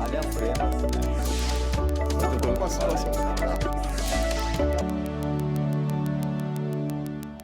Malha frenas, né? Muito bom com a situação.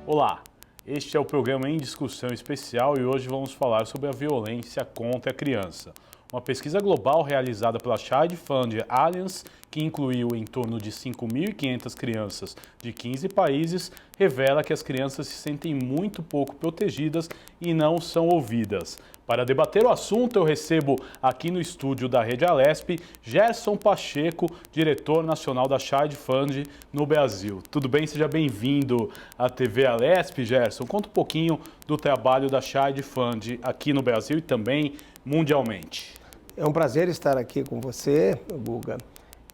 Olá, este é o programa Em Discussão Especial e hoje vamos falar sobre a violência contra a criança. Uma pesquisa global realizada pela Child Fund Alliance, que incluiu em torno de 5.500 crianças de 15 países, revela que as crianças se sentem muito pouco protegidas e não são ouvidas. Para debater o assunto, eu recebo aqui no estúdio da Rede Alesp, Gerson Pacheco, diretor nacional da Child Fund no Brasil. Tudo bem? Seja bem-vindo à TV Alesp, Gerson. Conta um pouquinho do trabalho da Child Fund aqui no Brasil e também mundialmente. É um prazer estar aqui com você, Guga,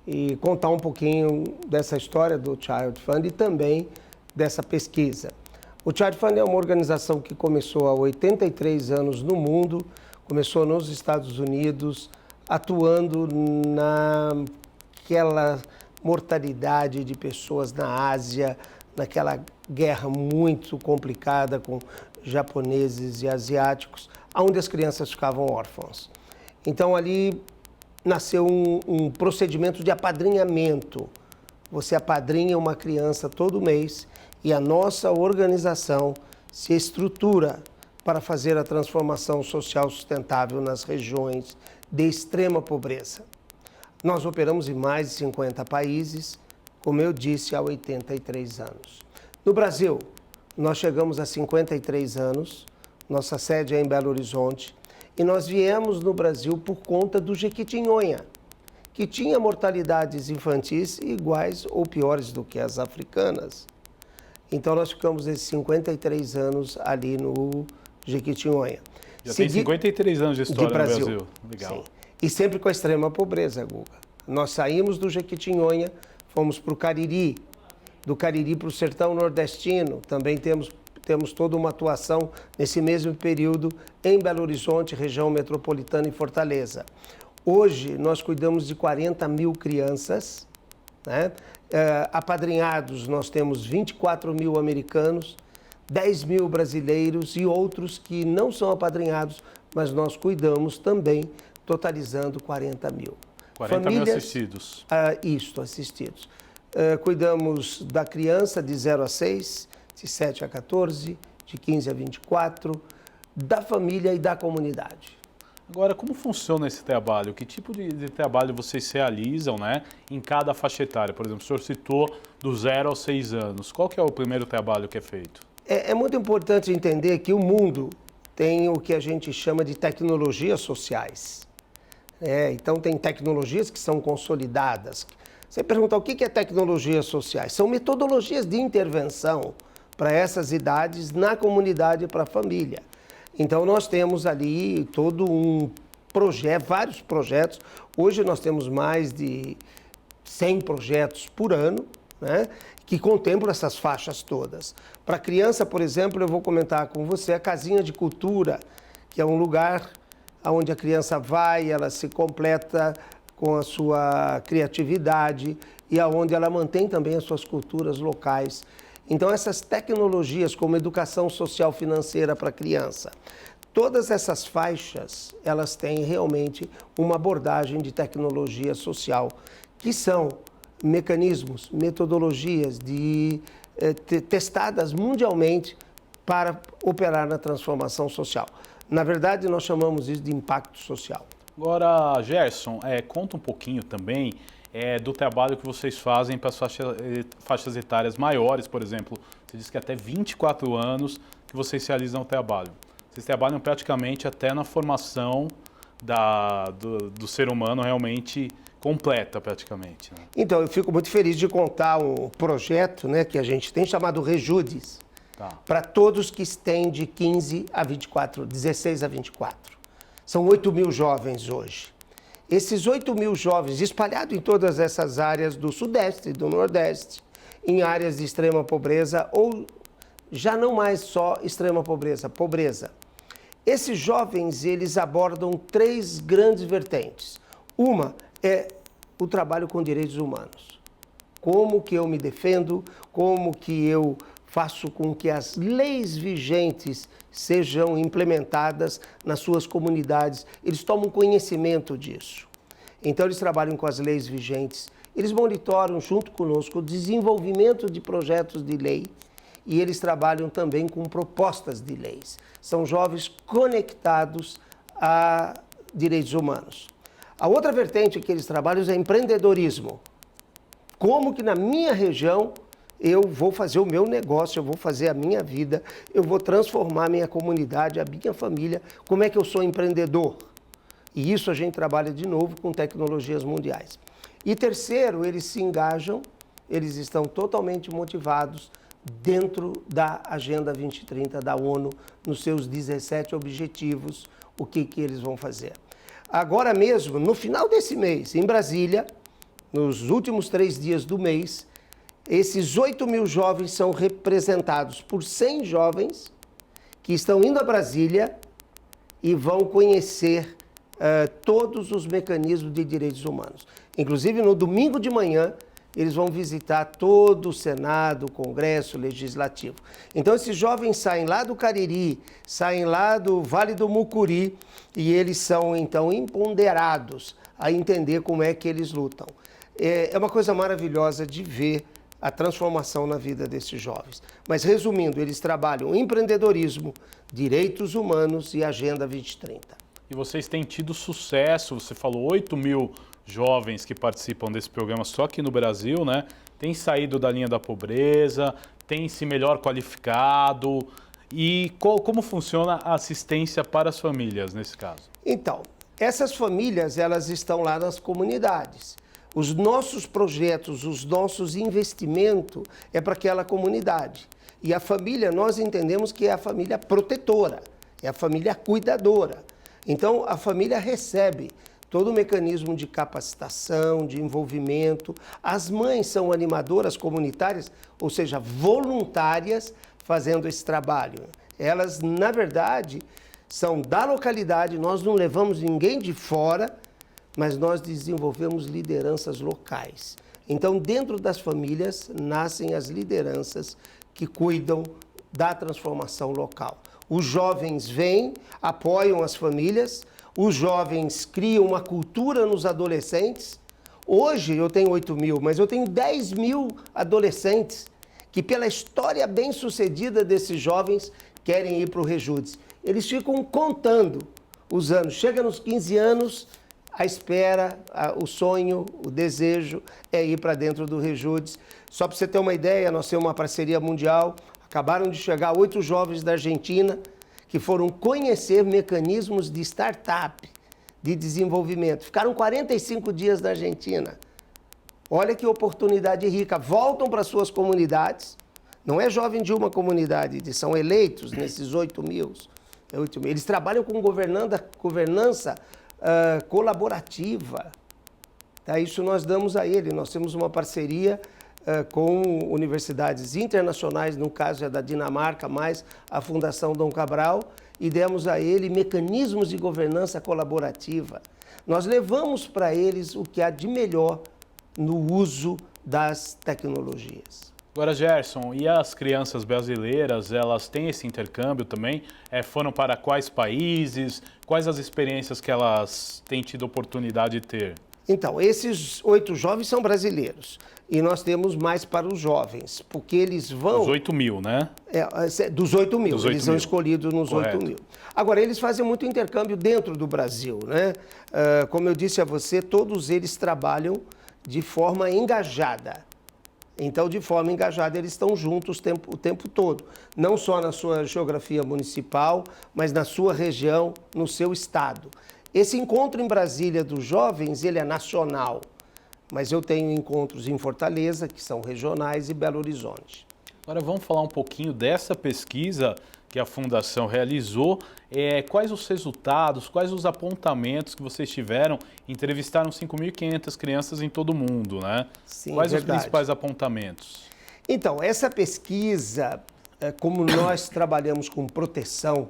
e contar um pouquinho dessa história do Child Fund e também dessa pesquisa. O Child Fund é uma organização que começou há 83 anos no mundo, começou nos Estados Unidos, atuando naquela mortalidade de pessoas na Ásia, naquela guerra muito complicada com japoneses e asiáticos, onde as crianças ficavam órfãs. Então ali nasceu um procedimento de apadrinhamento. Você apadrinha uma criança todo mês e a nossa organização se estrutura para fazer a transformação social sustentável nas regiões de extrema pobreza. Nós operamos em mais de 50 países, como eu disse, há 83 anos. No Brasil, nós chegamos a 53 anos, nossa sede é em Belo Horizonte, e nós viemos no Brasil por conta do Jequitinhonha, que tinha mortalidades infantis iguais ou piores do que as africanas. Então nós ficamos esses 53 anos ali no Jequitinhonha. Já tem 53 anos de história no Brasil. Legal. Sim. E sempre com a extrema pobreza, Guga. Nós saímos do Jequitinhonha, fomos para o Cariri, do Cariri para o sertão nordestino, também temos toda uma atuação nesse mesmo período em Belo Horizonte, região metropolitana e Fortaleza. Hoje nós cuidamos de 40 mil crianças, né? Apadrinhados nós temos 24 mil americanos, 10 mil brasileiros e outros que não são apadrinhados, mas nós cuidamos também, totalizando 40 mil. 40 mil assistidos. Assistidos. Cuidamos da criança de 0 a 6, de 7 a 14, de 15 a 24, da família e da comunidade. Agora, como funciona esse trabalho? Que tipo de trabalho vocês realizam, né, em cada faixa etária? Por exemplo, o senhor citou do 0 aos 6 anos. Qual que é o primeiro trabalho que é feito? É muito importante entender que o mundo tem o que a gente chama de tecnologias sociais. Então, tem tecnologias que são consolidadas. Você pergunta o que é tecnologias sociais? São metodologias de intervenção para essas idades na comunidade e para a família. Então, nós temos ali todo um projeto, vários projetos. Hoje nós temos mais de 100 projetos por ano, né, que contemplam essas faixas todas. Para criança, por exemplo, eu vou comentar com você a Casinha de Cultura, que é um lugar onde a criança vai, ela se completa com a sua criatividade e aonde ela mantém também as suas culturas locais. Então, essas tecnologias como educação social financeira para a criança, todas essas faixas, elas têm realmente uma abordagem de tecnologia social, que são mecanismos, metodologias testadas mundialmente para operar na transformação social. Na verdade, nós chamamos isso de impacto social. Agora, Gerson, conta um pouquinho também do trabalho que vocês fazem para as faixas etárias maiores, por exemplo. Você disse que até 24 anos que vocês realizam o trabalho. Vocês trabalham praticamente até na formação do ser humano realmente completa, praticamente, né? Então, eu fico muito feliz de contar um projeto, né, que a gente tem chamado Rejudes, para todos que têm de 15 a 24, 16 a 24. São 8 mil jovens hoje. Esses 8 mil jovens espalhados em todas essas áreas do Sudeste e do Nordeste, em áreas de extrema pobreza ou já não mais só extrema pobreza. Esses jovens, eles abordam 3 grandes vertentes. Uma é o trabalho com direitos humanos. Como que eu me defendo, como que eu faço com que as leis vigentes sejam implementadas nas suas comunidades. Eles tomam conhecimento disso. Então, eles trabalham com as leis vigentes, eles monitoram junto conosco o desenvolvimento de projetos de lei e eles trabalham também com propostas de leis. São jovens conectados a direitos humanos. A outra vertente que eles trabalham é empreendedorismo. Como que na minha região eu vou fazer o meu negócio, eu vou fazer a minha vida, eu vou transformar a minha comunidade, a minha família, como é que eu sou empreendedor? E isso a gente trabalha de novo com tecnologias mundiais. E terceiro, eles se engajam, eles estão totalmente motivados dentro da Agenda 2030 da ONU, nos seus 17 objetivos, o que eles vão fazer. Agora mesmo, no final desse mês, em Brasília, nos últimos 3 dias do mês, esses 8.000 jovens são representados por 100 jovens que estão indo a Brasília e vão conhecer todos os mecanismos de direitos humanos. Inclusive, no domingo de manhã, eles vão visitar todo o Senado, o Congresso, o Legislativo. Então, esses jovens saem lá do Cariri, saem lá do Vale do Mucuri e eles são, então, empoderados a entender como é que eles lutam. É uma coisa maravilhosa de ver a transformação na vida desses jovens. Mas, resumindo, eles trabalham empreendedorismo, direitos humanos e Agenda 2030. E vocês têm tido sucesso, você falou 8.000 jovens que participam desse programa só aqui no Brasil, né? Tem saído da linha da pobreza, tem se melhor qualificado. E como funciona a assistência para as famílias nesse caso? Então, essas famílias, elas estão lá nas comunidades. Os nossos projetos, os nossos investimentos é para aquela comunidade. E a família, nós entendemos que é a família protetora, é a família cuidadora. Então, a família recebe todo o mecanismo de capacitação, de envolvimento. As mães são animadoras comunitárias, ou seja, voluntárias, fazendo esse trabalho. Elas, na verdade, são da localidade, nós não levamos ninguém de fora, mas nós desenvolvemos lideranças locais. Então, dentro das famílias, nascem as lideranças que cuidam da transformação local. Os jovens vêm, apoiam as famílias, os jovens criam uma cultura nos adolescentes. Hoje eu tenho 8.000, mas eu tenho 10.000 adolescentes que, pela história bem-sucedida desses jovens, querem ir para o Rejudes. Eles ficam contando os anos. Chega nos 15 anos, a espera, o sonho, o desejo é ir para dentro do Rejudes. Só para você ter uma ideia, nós temos uma parceria mundial. Acabaram de chegar 8 jovens da Argentina que foram conhecer mecanismos de startup, de desenvolvimento. Ficaram 45 dias na Argentina. Olha que oportunidade rica. Voltam para suas comunidades. Não é jovem de uma comunidade, são eleitos nesses 8.000. Eles trabalham com governança colaborativa. Tá? Isso nós damos a ele. Nós temos uma parceria com universidades internacionais, no caso é da Dinamarca, mais a Fundação Dom Cabral, e demos a ele mecanismos de governança colaborativa. Nós levamos para eles o que há de melhor no uso das tecnologias. Agora, Gerson, e as crianças brasileiras, elas têm esse intercâmbio também? Foram para quais países? Quais as experiências que elas têm tido oportunidade de ter? Então, esses 8 jovens são brasileiros e nós temos mais para os jovens, porque eles vão... Os 8.000, né? Dos 8.000, eles são 8.000. escolhidos nos Correto. 8.000. Agora, eles fazem muito intercâmbio dentro do Brasil, né? Como eu disse a você, todos eles trabalham de forma engajada. Então, de forma engajada, eles estão juntos o tempo todo. Não só na sua geografia municipal, mas na sua região, no seu estado. Esse encontro em Brasília dos jovens, ele é nacional, mas eu tenho encontros em Fortaleza, que são regionais, e Belo Horizonte. Agora vamos falar um pouquinho dessa pesquisa que a Fundação realizou. Quais os resultados, quais os apontamentos que vocês tiveram? Entrevistaram 5.500 crianças em todo o mundo, né? Sim, quais verdade. os principais apontamentos? Então, essa pesquisa, como nós trabalhamos com proteção,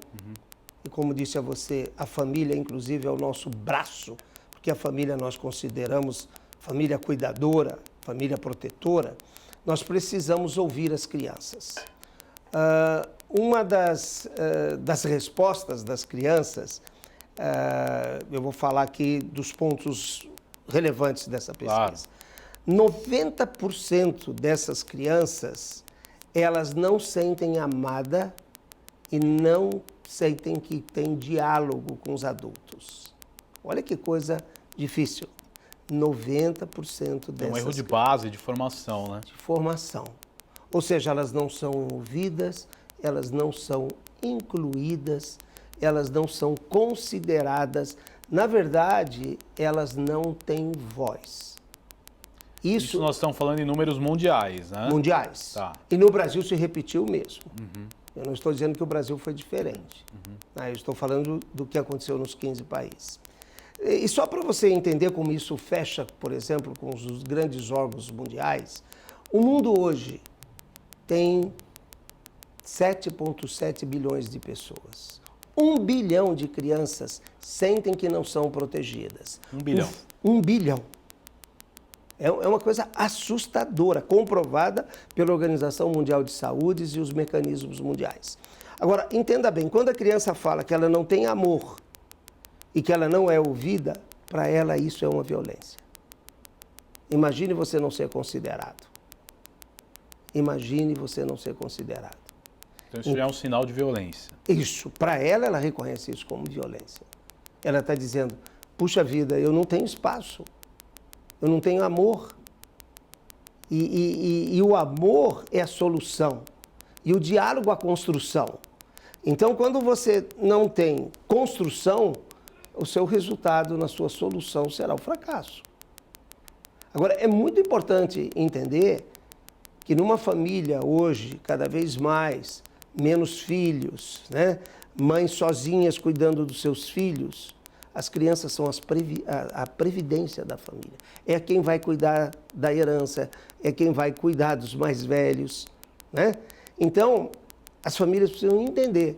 e como disse a você, a família, inclusive, é o nosso braço, porque a família nós consideramos família cuidadora, família protetora, nós precisamos ouvir as crianças. Uma das respostas das crianças, eu vou falar aqui dos pontos relevantes dessa Claro. pesquisa. 90% dessas crianças, elas não sentem amada e não sentem que tem diálogo com os adultos. Olha que coisa difícil. 90% Tem um dessas erro de base, de formação, né? de formação. Ou seja, elas não são ouvidas, elas não são incluídas, elas não são consideradas. Na verdade, elas não têm voz. Isso nós estamos falando em números mundiais, né? Mundiais. Tá. E no Brasil se repetiu mesmo. Eu não estou dizendo que o Brasil foi diferente. Eu estou falando do que aconteceu nos 15 países. E só para você entender como isso fecha, por exemplo, com os grandes órgãos mundiais, o mundo hoje tem 7,7 bilhões de pessoas. 1 bilhão de crianças sentem que não são protegidas. 1 bilhão. 1 bilhão. É uma coisa assustadora, comprovada pela Organização Mundial de Saúde e os mecanismos mundiais. Agora, entenda bem, quando a criança fala que ela não tem amor e que ela não é ouvida, para ela isso é uma violência. Imagine você não ser considerado. Imagine você não ser considerado. Então isso já é um sinal de violência. Isso, para ela reconhece isso como violência. Ela está dizendo, puxa vida, eu não tenho espaço, eu não tenho amor. E o amor é a solução, e o diálogo a construção. Então, quando você não tem construção, o seu resultado na sua solução será o fracasso. Agora, é muito importante entender que numa família hoje, cada vez mais, menos filhos, né? Mães sozinhas cuidando dos seus filhos, as crianças são a previdência da família. É quem vai cuidar da herança, é quem vai cuidar dos mais velhos, né? Então, as famílias precisam entender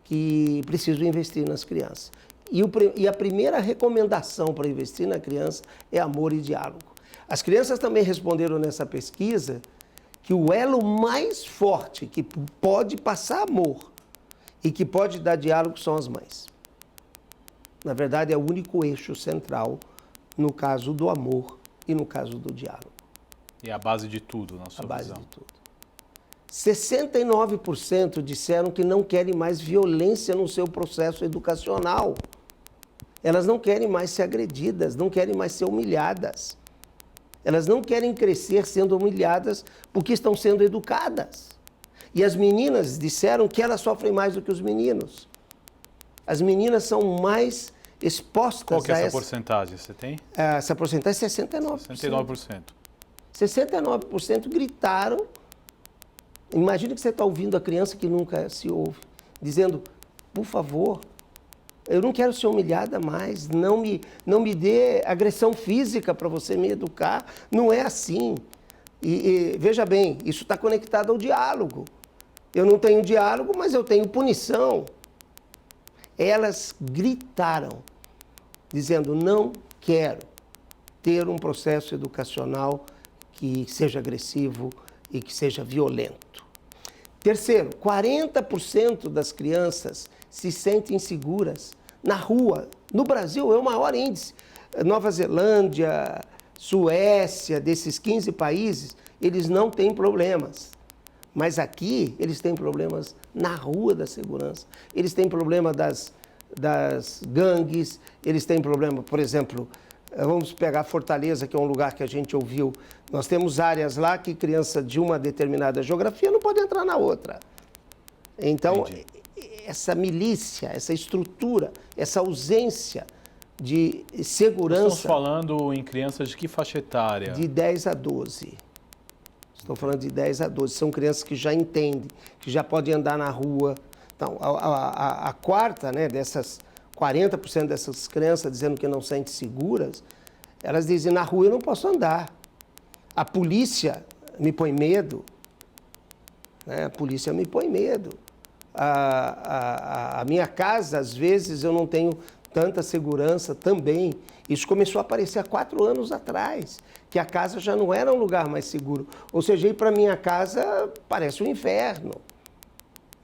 que precisam investir nas crianças. E a primeira recomendação para investir na criança é amor e diálogo. As crianças também responderam nessa pesquisa que o elo mais forte que pode passar amor e que pode dar diálogo são as mães. Na verdade, é o único eixo central no caso do amor e no caso do diálogo. E é a base de tudo, na sua A base visão. de tudo. 69% disseram que não querem mais violência no seu processo educacional. Elas não querem mais ser agredidas, não querem mais ser humilhadas. Elas não querem crescer sendo humilhadas porque estão sendo educadas. E as meninas disseram que elas sofrem mais do que os meninos. As meninas são mais expostas Qual que é a essa porcentagem? Você tem? Essa porcentagem é 69%. 69%. 69% gritaram. Imagina que você está ouvindo a criança que nunca se ouve, dizendo, por favor, eu não quero ser humilhada mais, não me dê agressão física para você me educar, não é assim. E veja bem, isso está conectado ao diálogo. Eu não tenho diálogo, mas eu tenho punição. Elas gritaram, dizendo, não quero ter um processo educacional que seja agressivo e que seja violento. Terceiro, 40% das crianças se sentem seguras na rua. No Brasil é o maior índice. Nova Zelândia, Suécia, desses 15 países, eles não têm problemas. Mas aqui eles têm problemas na rua da segurança. Eles têm problema das gangues, eles têm problema, por exemplo, vamos pegar Fortaleza, que é um lugar que a gente ouviu. Nós temos áreas lá que criança de uma determinada geografia não pode entrar na outra. Então, Entendi. essa milícia, essa estrutura, essa ausência de segurança... Estamos falando em crianças de que faixa etária? De 10 a 12. Estou falando de 10 a 12. São crianças que já entendem, que já podem andar na rua. Então, a quarta, né, dessas 40% dessas crianças dizendo que não se sentem seguras, elas dizem, na rua eu não posso andar. A polícia me põe medo. Né? A polícia me põe medo. A minha casa, às vezes, eu não tenho tanta segurança também. Isso começou a aparecer há 4 anos atrás, que a casa já não era um lugar mais seguro. Ou seja, ir para minha casa parece um inferno.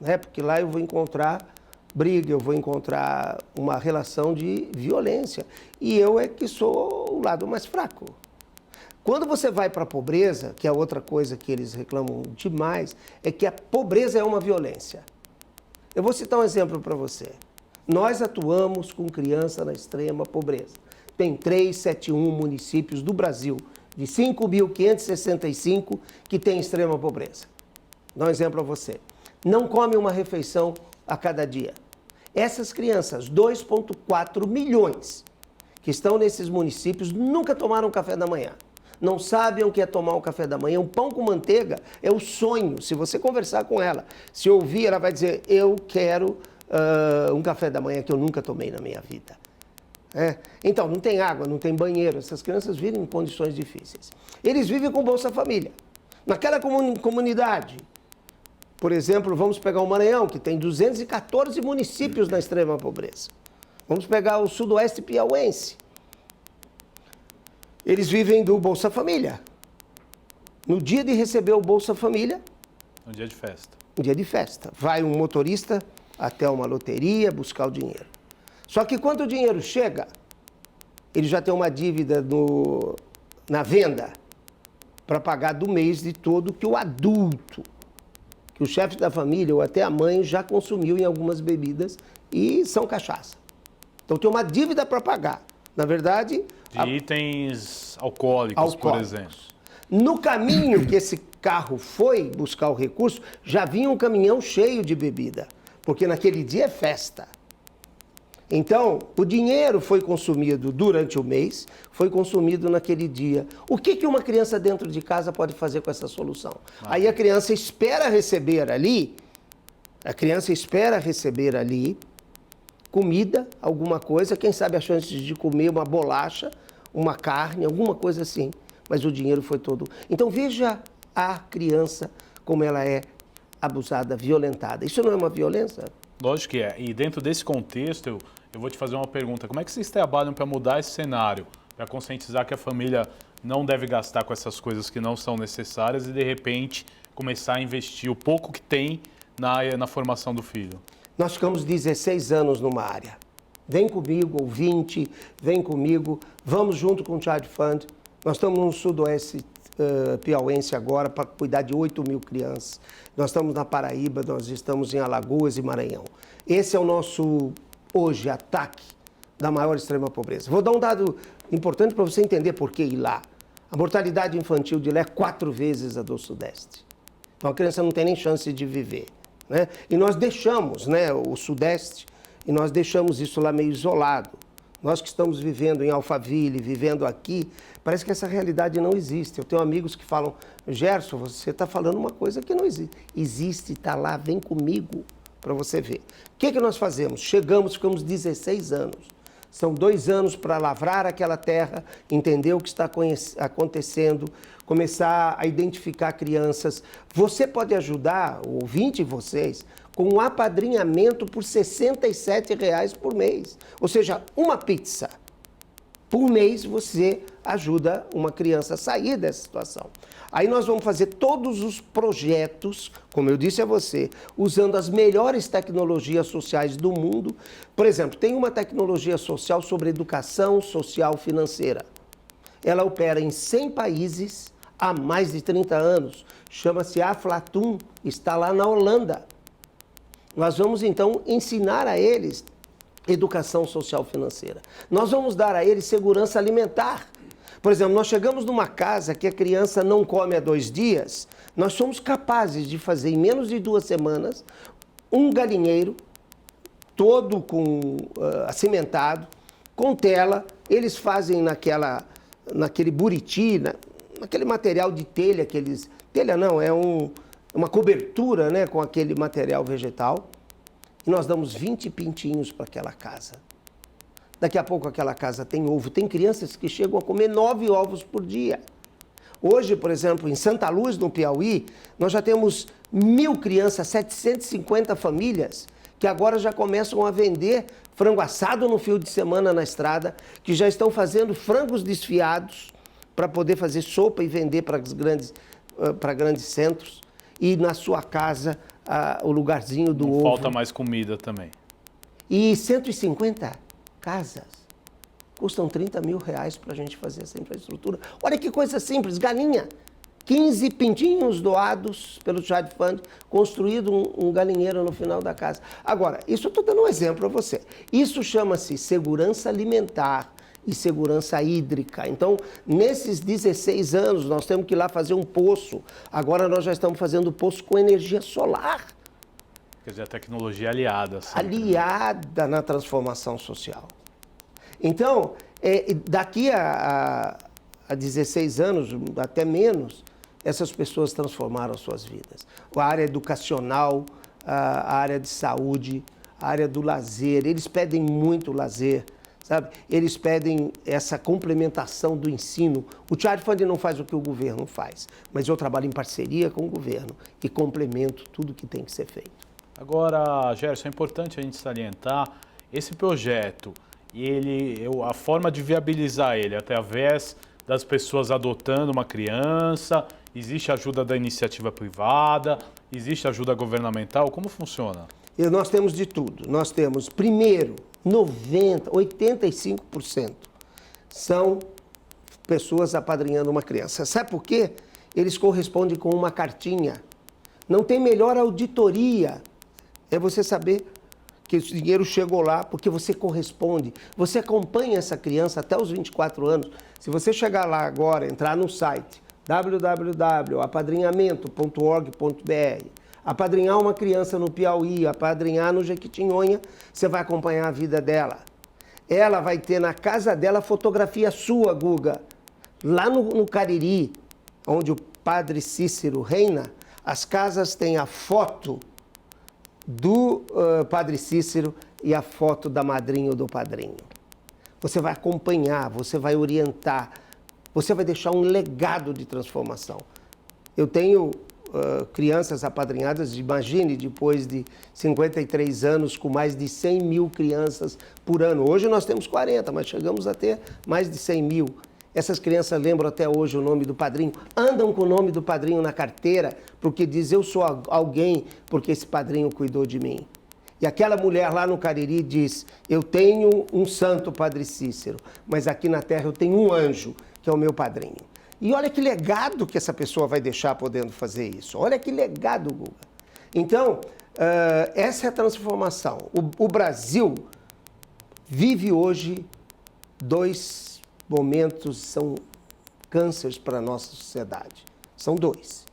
Né? Porque lá eu vou encontrar briga, eu vou encontrar uma relação de violência. E eu é que sou o lado mais fraco. Quando você vai para a pobreza, que é outra coisa que eles reclamam demais, é que a pobreza é uma violência. Eu vou citar um exemplo para você. Nós atuamos com criança na extrema pobreza. Tem 371 municípios do Brasil, de 5.565, que tem extrema pobreza. Vou dar um exemplo para você. Não come uma refeição a cada dia. Essas crianças, 2,4 milhões, que estão nesses municípios, nunca tomaram café da manhã. Não sabem o que é tomar um café da manhã. Um pão com manteiga é o sonho. Se você conversar com ela, se ouvir, ela vai dizer, eu quero um café da manhã que eu nunca tomei na minha vida. Então, não tem água, não tem banheiro. Essas crianças vivem em condições difíceis. Eles vivem com Bolsa Família. Naquela comunidade, por exemplo, vamos pegar o Maranhão, que tem 214 municípios na extrema pobreza. Vamos pegar o sudoeste piauense. Eles vivem do Bolsa Família. No dia de receber o Bolsa Família... Um dia de festa. Um dia de festa. Vai um motorista até uma loteria buscar o dinheiro. Só que quando o dinheiro chega, ele já tem uma dívida na venda para pagar do mês de todo que o adulto, que o chefe da família ou até a mãe já consumiu em algumas bebidas e são cachaça. Então tem uma dívida para pagar. Na verdade... De itens alcoólicos, por exemplo. No caminho que esse carro foi buscar o recurso, já vinha um caminhão cheio de bebida, porque naquele dia é festa. Então, o dinheiro foi consumido durante o mês, foi consumido naquele dia. O que uma criança dentro de casa pode fazer com essa solução? Aí a criança espera receber ali, comida, alguma coisa, quem sabe a chance de comer uma bolacha, uma carne, alguma coisa assim. Mas o dinheiro foi todo. Então veja a criança como ela é abusada, violentada. Isso não é uma violência? Lógico que é. E dentro desse contexto, eu vou te fazer uma pergunta. Como é que vocês trabalham para mudar esse cenário? Para conscientizar que a família não deve gastar com essas coisas que não são necessárias e, de repente, começar a investir o pouco que tem na formação do filho? Nós ficamos 16 anos numa área. Vem comigo, ouvinte, vem comigo, vamos junto com o Child Fund. Nós estamos no sudoeste piauense agora para cuidar de 8.000 crianças. Nós estamos na Paraíba, nós estamos em Alagoas e Maranhão. Esse é o nosso, hoje, ataque da maior extrema pobreza. Vou dar um dado importante para você entender por que ir lá. A mortalidade infantil de lá é 4 vezes a do sudeste. Então a criança não tem nem chance de viver. Né? E nós deixamos, né, o sudeste, e nós deixamos isso lá meio isolado. Nós que estamos vivendo em Alphaville, vivendo aqui, parece que essa realidade não existe. Eu tenho amigos que falam, Gerson, você está falando uma coisa que não existe. Existe, está lá, vem comigo para você ver. O que nós fazemos? Chegamos, ficamos 16 anos. São 2 anos para lavrar aquela terra, entender o que está acontecendo, começar a identificar crianças. Você pode ajudar, o ouvinte de vocês, com um apadrinhamento por R$ 67,00 por mês. Ou seja, uma pizza. Por mês você ajuda uma criança a sair dessa situação. Aí nós vamos fazer todos os projetos, como eu disse a você, usando as melhores tecnologias sociais do mundo. Por exemplo, tem uma tecnologia social sobre educação social financeira. Ela opera em 100 países há mais de 30 anos. Chama-se Aflatun, está lá na Holanda. Nós vamos, então, ensinar a eles educação social financeira. Nós vamos dar a eles segurança alimentar. Por exemplo, nós chegamos numa casa que a criança não come há 2 dias, nós somos capazes de fazer, em menos de 2 semanas, um galinheiro todo acimentado, com tela. Eles fazem naquele buriti, naquele material de telha que eles... Telha não, é uma cobertura, né, com aquele material vegetal. E nós damos 20 pintinhos para aquela casa. Daqui a pouco aquela casa tem ovo. Tem crianças que chegam a comer 9 ovos por dia. Hoje, por exemplo, em Santa Luz, no Piauí, nós já temos 1.000 crianças, 750 famílias, que agora já começam a vender frango assado no fim de semana na estrada, que já estão fazendo frangos desfiados para poder fazer sopa e vender para grandes centros. E na sua casa, o lugarzinho do ovo. Falta mais comida também. E 150 casas custam 30 mil reais para a gente fazer essa infraestrutura. Olha que coisa simples, galinha. 15 pintinhos doados pelo Child Fund, construído um galinheiro no final da casa. Agora, isso eu estou dando um exemplo a você. Isso chama-se segurança alimentar e segurança hídrica. Então, nesses 16 anos, nós temos que ir lá fazer um poço. Agora nós já estamos fazendo poço com energia solar. Quer dizer, a tecnologia aliada. Sempre. Aliada na transformação social. Então, daqui a 16 anos, até menos, essas pessoas transformaram suas vidas. A área educacional, a área de saúde, a área do lazer, eles pedem muito lazer, sabe? Eles pedem essa complementação do ensino. O Child Fund não faz o que o governo faz, mas eu trabalho em parceria com o governo e complemento tudo que tem que ser feito. Agora, Gerson, é importante a gente salientar esse projeto e a forma de viabilizar ele através das pessoas adotando uma criança, existe ajuda da iniciativa privada, existe ajuda governamental, como funciona? E nós temos de tudo. Nós temos, primeiro, 85% são pessoas apadrinhando uma criança. Sabe por quê? Eles correspondem com uma cartinha. Não tem melhor auditoria. É você saber que esse dinheiro chegou lá porque você corresponde. Você acompanha essa criança até os 24 anos. Se você chegar lá agora, entrar no site www.apadrinhamento.org.br, apadrinhar uma criança no Piauí, apadrinhar no Jequitinhonha, você vai acompanhar a vida dela. Ela vai ter na casa dela fotografia sua, Guga. Lá no Cariri, onde o padre Cícero reina, as casas têm a foto do padre Cícero e a foto da madrinha ou do padrinho. Você vai acompanhar, você vai orientar, você vai deixar um legado de transformação. Eu tenho crianças apadrinhadas, imagine, depois de 53 anos, com mais de 100 mil crianças por ano. Hoje nós temos 40, mas chegamos a ter mais de 100 mil. Essas crianças lembram até hoje o nome do padrinho, andam com o nome do padrinho na carteira, porque diz, eu sou alguém porque esse padrinho cuidou de mim. E aquela mulher lá no Cariri diz, eu tenho um santo Padre Cícero, mas aqui na terra eu tenho um anjo, que é o meu padrinho. E olha que legado que essa pessoa vai deixar podendo fazer isso. Olha que legado, Guga. Então, essa é a transformação. O Brasil vive hoje dois momentos, são cânceres para a nossa sociedade. São dois.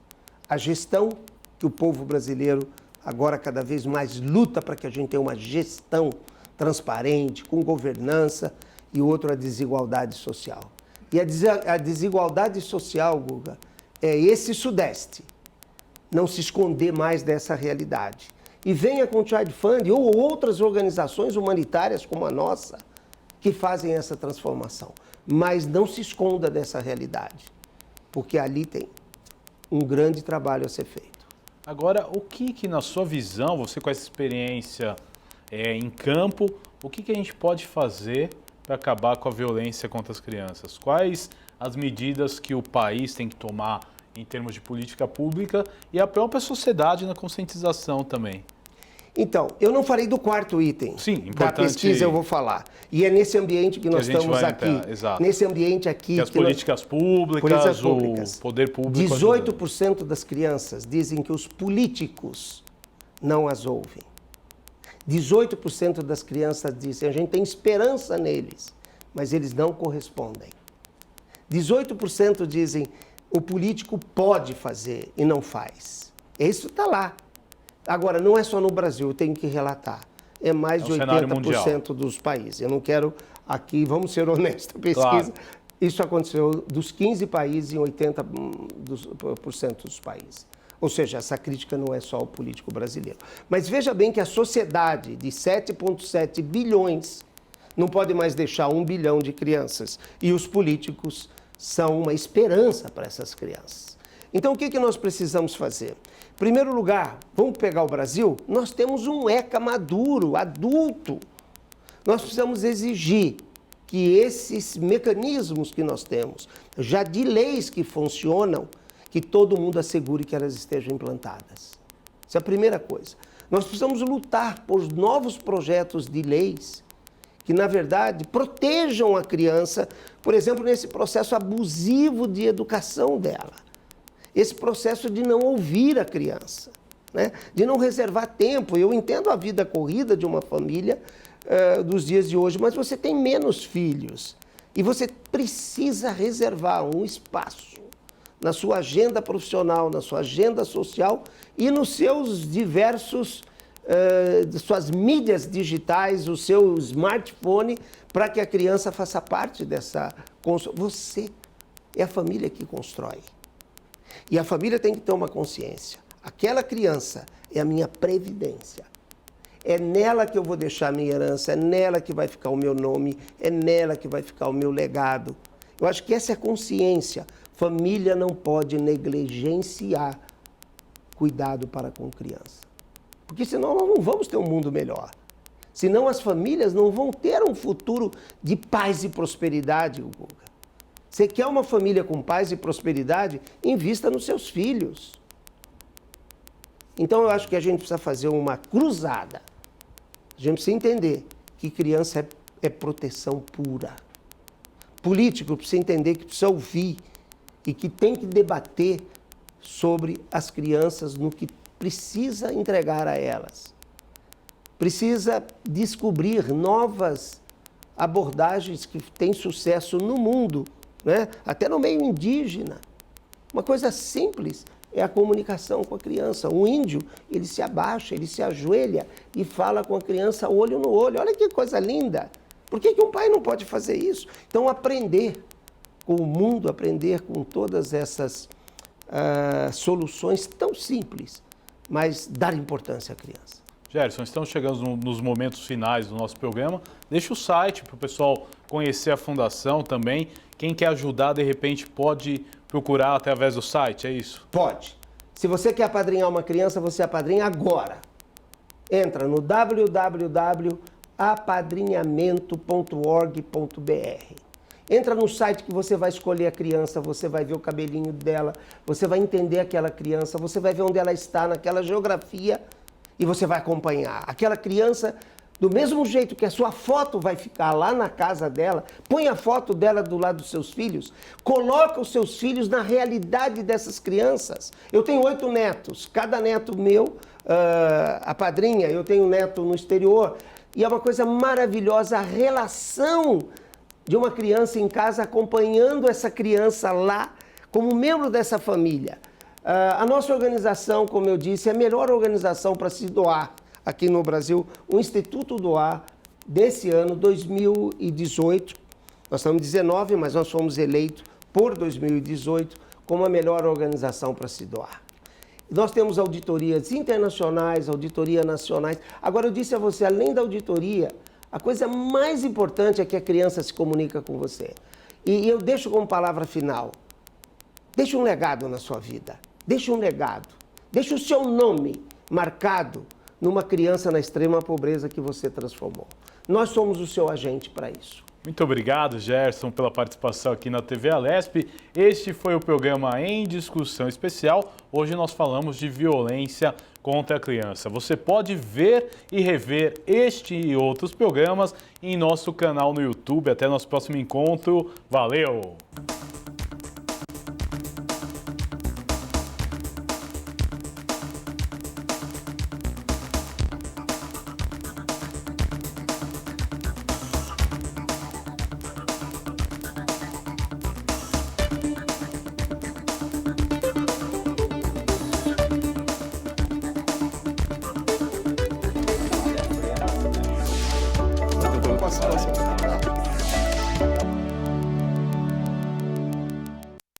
A gestão, que o povo brasileiro agora cada vez mais luta para que a gente tenha uma gestão transparente, com governança, e o outro a desigualdade social. E a desigualdade social, Guga, é esse Sudeste, não se esconder mais dessa realidade. E venha com o Child Fund ou outras organizações humanitárias como a nossa, que fazem essa transformação. Mas não se esconda dessa realidade, porque ali tem um grande trabalho a ser feito. Agora, o que na sua visão, você com essa experiência em campo, o que a gente pode fazer para acabar com a violência contra as crianças? Quais as medidas que o país tem que tomar em termos de política pública e a própria sociedade na conscientização também? Então, eu não falei do quarto item. Sim, importante. Da pesquisa eu vou falar. E é nesse ambiente que nós estamos aqui. Exato. Nesse ambiente aqui. Que as políticas públicas, o poder público... 18% das crianças dizem que os políticos não as ouvem. 18% das crianças dizem, a gente tem esperança neles, mas eles não correspondem. 18% dizem, o político pode fazer e não faz. Isso está lá. Agora, não é só no Brasil, eu tenho que relatar. É mais de 80% dos países. Eu não quero aqui, vamos ser honestos, a pesquisa. Claro. Isso aconteceu dos 15 países em 80% dos países. Ou seja, essa crítica não é só ao político brasileiro. Mas veja bem que a sociedade de 7,7 bilhões não pode mais deixar 1 bilhão de crianças. E os políticos são uma esperança para essas crianças. Então, o que nós precisamos fazer? Em primeiro lugar, vamos pegar o Brasil? Nós temos um ECA maduro, adulto. Nós precisamos exigir que esses mecanismos que nós temos, já de leis que funcionam, que todo mundo assegure que elas estejam implantadas. Essa é a primeira coisa. Nós precisamos lutar por novos projetos de leis que, na verdade, protejam a criança, por exemplo, nesse processo abusivo de educação dela. Esse processo de não ouvir a criança, né? De não reservar tempo. Eu entendo a vida corrida de uma família dos dias de hoje, mas você tem menos filhos e você precisa reservar um espaço na sua agenda profissional, na sua agenda social e nos seus diversos, suas mídias digitais, o seu smartphone, para que a criança faça parte dessa... Você é a família que constrói. E a família tem que ter uma consciência. Aquela criança é a minha previdência. É nela que eu vou deixar a minha herança, é nela que vai ficar o meu nome, é nela que vai ficar o meu legado. Eu acho que essa é a consciência. Família não pode negligenciar cuidado para com criança. Porque senão nós não vamos ter um mundo melhor. Senão as famílias não vão ter um futuro de paz e prosperidade, Guga. Você quer uma família com paz e prosperidade? Invista nos seus filhos. Então eu acho que a gente precisa fazer uma cruzada. A gente precisa entender que criança é proteção pura. Político precisa entender que precisa ouvir e que tem que debater sobre as crianças no que precisa entregar a elas. Precisa descobrir novas abordagens que têm sucesso no mundo, né? Até no meio indígena. Uma coisa simples é a comunicação com a criança. O índio, ele se abaixa, ele se ajoelha e fala com a criança olho no olho. Olha que coisa linda! Por que um pai não pode fazer isso? Então, aprender com o mundo, aprender com todas essas soluções tão simples, mas dar importância à criança. Gerson, estamos chegando nos momentos finais do nosso programa. Deixa o site para o pessoal conhecer a Fundação também. Quem quer ajudar, de repente, pode procurar através do site, é isso? Pode. Se você quer apadrinhar uma criança, você apadrinha agora. Entra no www.apadrinhamento.org.br. Entra no site que você vai escolher a criança, você vai ver o cabelinho dela, você vai entender aquela criança, você vai ver onde ela está naquela geografia e você vai acompanhar. Aquela criança, do mesmo jeito que a sua foto vai ficar lá na casa dela, põe a foto dela do lado dos seus filhos, coloca os seus filhos na realidade dessas crianças. Eu tenho 8 netos, cada neto meu, apadrinha, eu tenho um neto no exterior, e é uma coisa maravilhosa a relação de uma criança em casa acompanhando essa criança lá como membro dessa família. A nossa organização, como eu disse, é a melhor organização para se doar aqui no Brasil, o Instituto Doar desse ano, 2018. Nós estamos em 19, mas nós fomos eleitos por 2018 como a melhor organização para se doar. Nós temos auditorias internacionais, auditoria nacionais. Agora, eu disse a você, além da auditoria, a coisa mais importante é que a criança se comunica com você. E eu deixo como palavra final, deixe um legado na sua vida, deixe um legado, deixe o seu nome marcado numa criança na extrema pobreza que você transformou. Nós somos o seu agente para isso. Muito obrigado, Gerson, pela participação aqui na TV Alesp. Este foi o programa Em Discussão Especial. Hoje nós falamos de violência contra a criança. Você pode ver e rever este e outros programas em nosso canal no YouTube. Até nosso próximo encontro. Valeu!